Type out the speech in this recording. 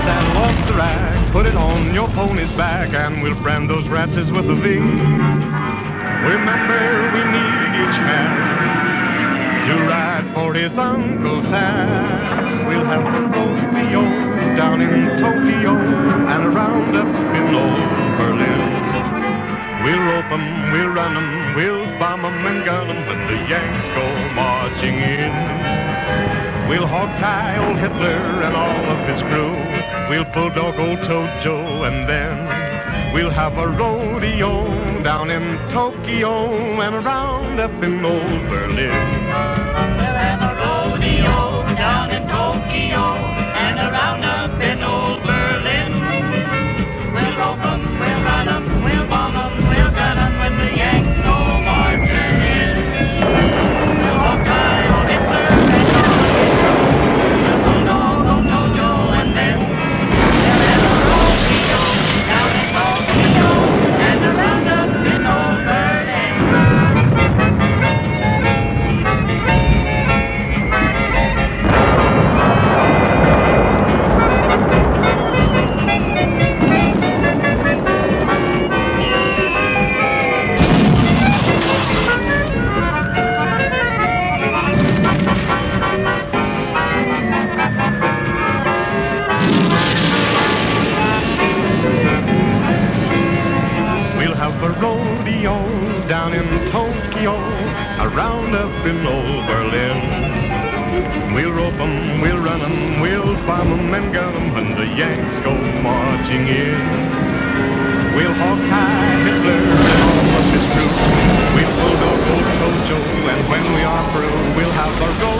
saddle off the rack, put it on your pony's back, and we'll brand those ratters with a V. Remember, we need each man to ride for his Uncle Sam. We'll have a rodeo down in Tokyo and a roundup in old Berlin. We'll rope 'em, we'll run 'em, we'll bomb 'em and gun 'em when the Yanks go marching in. We'll hog-tie old Hitler and all of his crew. We'll bulldog old Tojo, and then we'll have a rodeo down in Tokyo and a roundup in old Berlin. We'll have a rodeo down in Tokyo and a roundup in old Berlin. We'll rope 'em, we'll run 'em, we'll bomb 'em, we'll gun 'em when the Yanks go marching in. We'll hog-tie old Hitler and all of his crew. We'll bulldog old Tojo, and then we'll have a rodeo down in Tokyo and a roundup in old Berlin. We'll have a rodeo down in Tokyo, a roundup in old Berlin. We'll rope 'em, we'll run 'em, we'll bomb 'em and gun 'em when the Yanks go marching in. We'll hog-tie Hitler and all of his crew. We'll bulldog old Tojo, and when we are through, we'll have a rodeo